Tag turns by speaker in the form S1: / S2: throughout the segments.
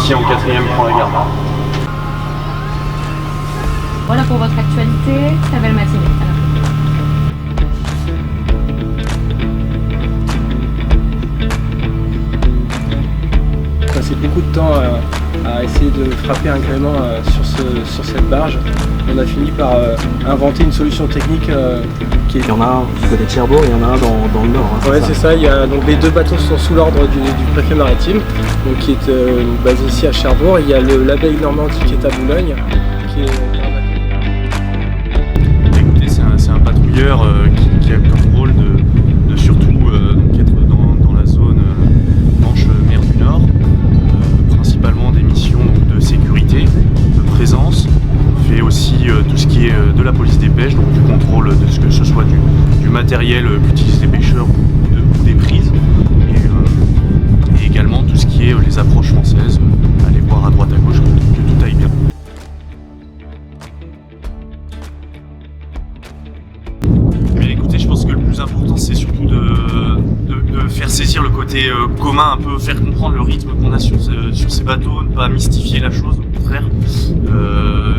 S1: officier en 4e prend la garde.
S2: Voilà pour votre actualité. Très belle matinée.
S3: J'ai passé beaucoup de temps à essayer de frapper un gréement sur cette barge. On a fini par inventer une solution technique qui est...
S4: Il y en a un du côté de Cherbourg et il y en a un dans le nord.
S3: Ouais, c'est ça. Donc les deux bateaux sont sous l'ordre du préfet maritime, donc qui est basé ici à Cherbourg. Il y a l'abeille Normandie qui est à Boulogne.
S1: Écoutez, c'est un patrouilleur qui a comme rôle de surtout être dans la zone Manche-Mer du Nord, principalement des missions de sécurité, de présence. On fait aussi tout ce qui est de la police des pêches, donc du contrôle de ce que ce soit du matériel qu'utilisent les pêcheurs ou des prises, et également tout ce qui est les approches françaises, aller voir à droite à gauche que tout aille bien. Mais écoutez, je pense que le plus important c'est surtout de faire saisir le côté commun, un peu faire comprendre le rythme qu'on a sur ces bateaux, ne pas mystifier la chose, au contraire,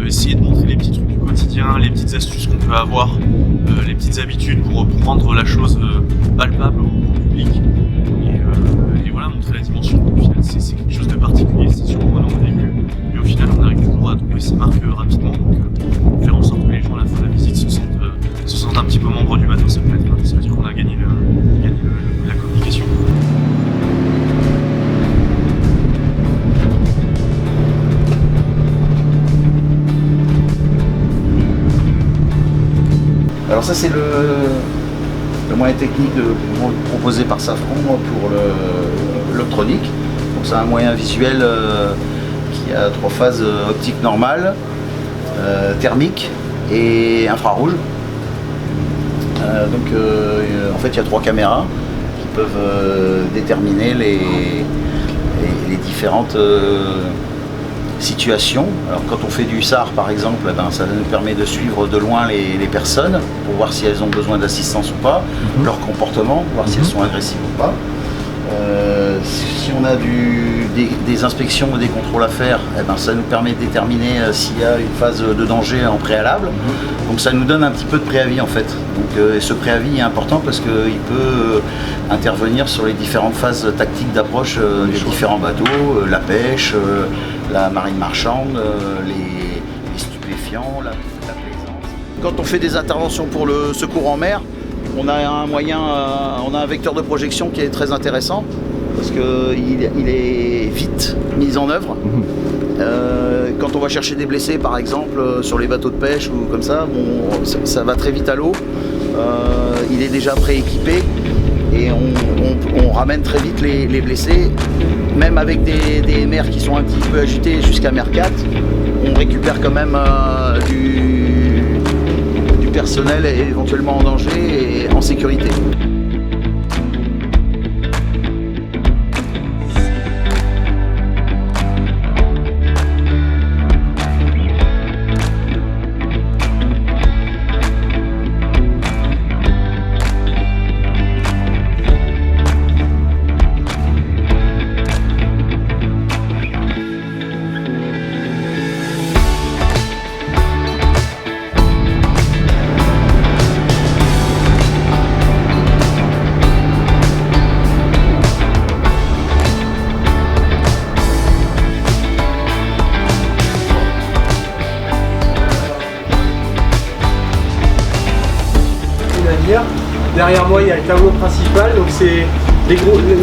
S1: essayer de montrer les petits trucs du quotidien, les petites astuces qu'on peut avoir, les petites habitudes pour rendre la chose palpable au public, et voilà, montrer la dimension. Au final c'est quelque chose de particulier, c'est surprenant au début, mais au final on arrive toujours à trouver ses marques rapidement, donc faire en sorte que les gens à la fin de la visite se sentent un petit peu membres du bateau, ça veut dire qu'on a gagné la communication.
S5: Alors ça c'est le moyen technique proposé par Safran pour l'optronique. Donc c'est un moyen visuel qui a 3 phases optiques normales, thermique et infrarouge. En fait il y a 3 caméras qui peuvent déterminer les différentes situations. Alors quand on fait du SAR par exemple, ça nous permet de suivre de loin les personnes pour voir si elles ont besoin d'assistance ou pas, leur comportement, voir si elles sont agressives ou pas. Si on a des inspections ou des contrôles à faire, ça nous permet de déterminer s'il y a une phase de danger en préalable. Donc ça nous donne un petit peu de préavis en fait. Donc, et ce préavis est important parce qu'il peut intervenir sur les différentes phases tactiques d'approche des différents bateaux, la pêche, la marine marchande, les stupéfiants, la plaisance. Quand on fait des interventions pour le secours en mer, on a un vecteur de projection qui est très intéressant parce qu'il est vite mis en œuvre. Quand on va chercher des blessés par exemple sur les bateaux de pêche ou comme ça, ça va très vite à l'eau. Il est déjà prééquipé et on ramène très vite les blessés. Même avec des mers qui sont un petit peu agitées jusqu'à mer 4, on récupère quand même du personnel éventuellement en danger et en sécurité.
S3: Derrière moi il y a le tableau principal, donc c'est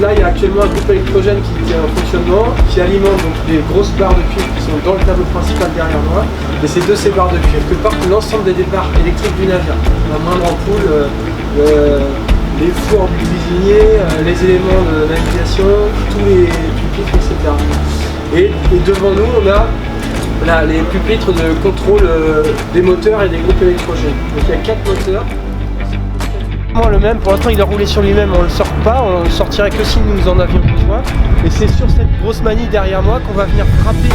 S3: là il y a actuellement un groupe électrogène qui est en fonctionnement, qui alimente donc les grosses barres de cuivre qui sont dans le tableau principal derrière moi, et c'est de ces barres de cuivre que partent l'ensemble des départs électriques du navire. La moindre ampoule, les fours du cuisinier, les éléments de navigation, tous les pupitres, etc. Et devant nous on a les pupitres de contrôle des moteurs et des groupes électrogènes. Donc il y a 4 moteurs. Le même, pour l'instant il est roulé sur lui-même, on ne le sort pas, on le sortirait que si nous en avions besoin. Et c'est sur cette grosse manille derrière moi qu'on va venir frapper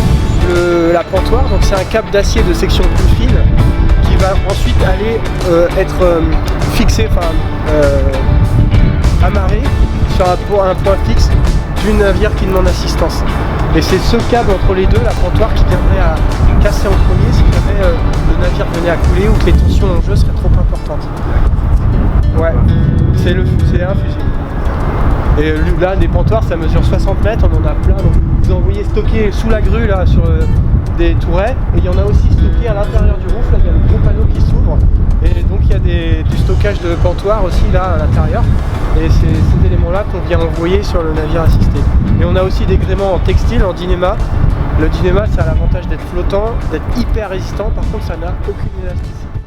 S3: l'appontoir. Donc c'est un câble d'acier de section plus fine qui va ensuite aller être fixé, amarré sur un point fixe du navire qui demande assistance. Et c'est ce câble entre les deux, la pontoire, qui viendrait à casser en premier si jamais le navire venait à couler ou que les tensions en jeu seraient trop importantes. Ouais, c'est un fusible. Et là, des pontoirs, ça mesure 60 mètres, on en a plein. Donc vous en voyez stocké sous la grue là sur des tourets. Et il y en a aussi stocké à l'intérieur du roof, là il y a le gros panneau qui s'ouvre. Et donc il y a du stockage de pontoirs aussi là à l'intérieur. Et c'est ces éléments-là qu'on vient envoyer sur le navire assisté. Et on a aussi des gréements en textile, en Dynéma. Le Dynéma, ça a l'avantage d'être flottant, d'être hyper résistant. Par contre, ça n'a aucune élasticité.